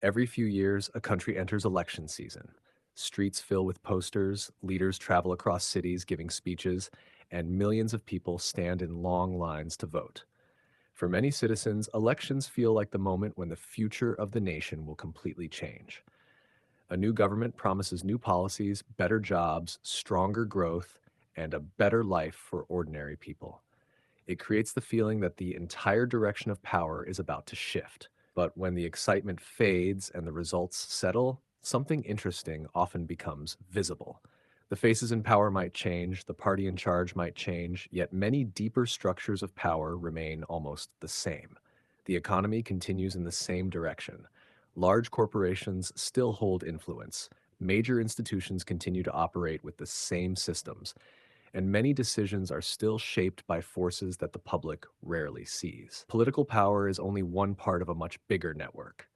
Every few years, a country enters election season. Streets fill with posters, leaders travel across cities giving speeches, and millions of people stand in long lines to vote. For many citizens, elections feel like the moment when the future of the nation will completely change. A new government promises new policies, better jobs, stronger growth, and a better life for ordinary people. It creates the feeling that the entire direction of power is about to shift. But when the excitement fades and the results settle, something interesting often becomes visible. The faces in power might change, the party in charge might change, yet many deeper structures of power remain almost the same. The economy continues in the same direction. Large corporations still hold influence. Major institutions continue to operate with the same systems, and many decisions are still shaped by forces that the public rarely sees. Political power is only one part of a much bigger network.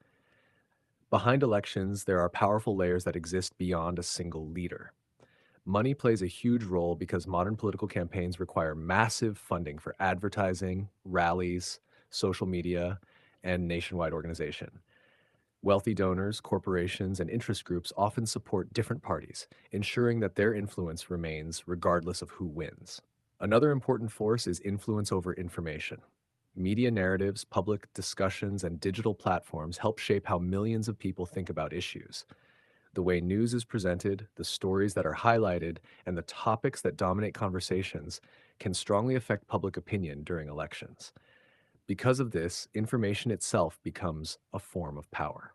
Behind elections, there are powerful layers that exist beyond a single leader. Money plays a huge role because modern political campaigns require massive funding for advertising, rallies, social media, and nationwide organization. Wealthy donors, corporations, and interest groups often support different parties, ensuring that their influence remains regardless of who wins. Another important force is influence over information. Media narratives, public discussions, and digital platforms help shape how millions of people think about issues. The way news is presented, the stories that are highlighted, and the topics that dominate conversations can strongly affect public opinion during elections. Because of this, information itself becomes a form of power.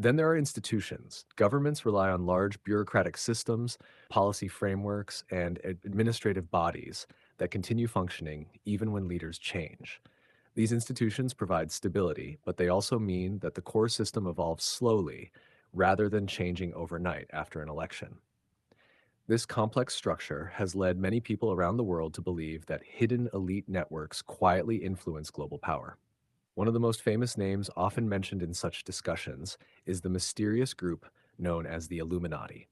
Then there are institutions. Governments rely on large bureaucratic systems, policy frameworks, and administrative bodies that continue functioning even when leaders change. These institutions provide stability, but they also mean that the core system evolves slowly rather than changing overnight after an election. This complex structure has led many people around the world to believe that hidden elite networks quietly influence global power. One of the most famous names often mentioned in such discussions is the mysterious group known as the Illuminati.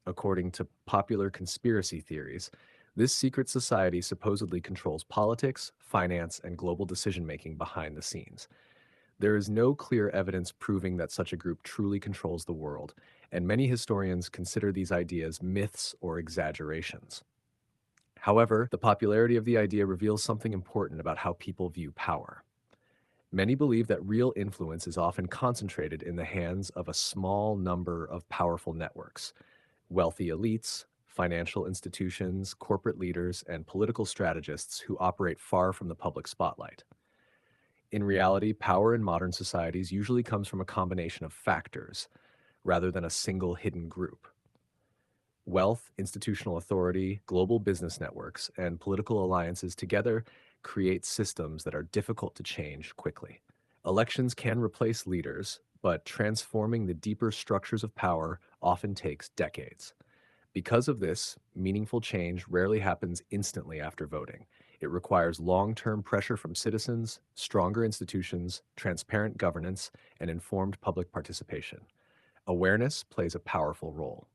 According to popular conspiracy theories, this secret society supposedly controls politics, finance, and global decision making behind the scenes. There is no clear evidence proving that such a group truly controls the world, and many historians consider these ideas myths or exaggerations. However, the popularity of the idea reveals something important about how people view power. Many believe that real influence is often concentrated in the hands of a small number of powerful networks. Wealthy elites, financial institutions, corporate leaders, and political strategists who operate far from the public spotlight. In reality, power in modern societies usually comes from a combination of factors rather than a single hidden group. Wealth, institutional authority, global business networks, and political alliances together create systems that are difficult to change quickly. Elections can replace leaders, but transforming the deeper structures of power often takes decades. Because of this, meaningful change rarely happens instantly after voting. It requires long term pressure from citizens, stronger institutions, transparent governance, and informed public participation. Awareness plays a powerful role.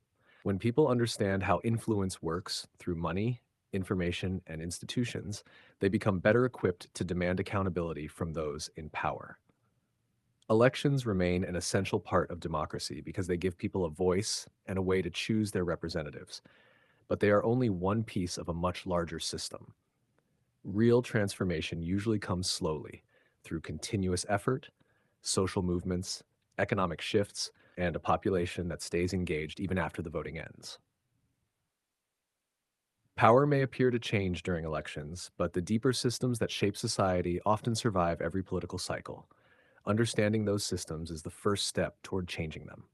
When people understand how influence works through money, information, and institutions, they become better equipped to demand accountability from those in power. Elections remain an essential part of democracy because they give people a voice and a way to choose their representatives, but they are only one piece of a much larger system. Real transformation usually comes slowly through continuous effort, social movements, economic shifts, and a population that stays engaged even after the voting ends. Power may appear to change during elections, but the deeper systems that shape society often survive every political cycle. Understanding those systems is the first step toward changing them.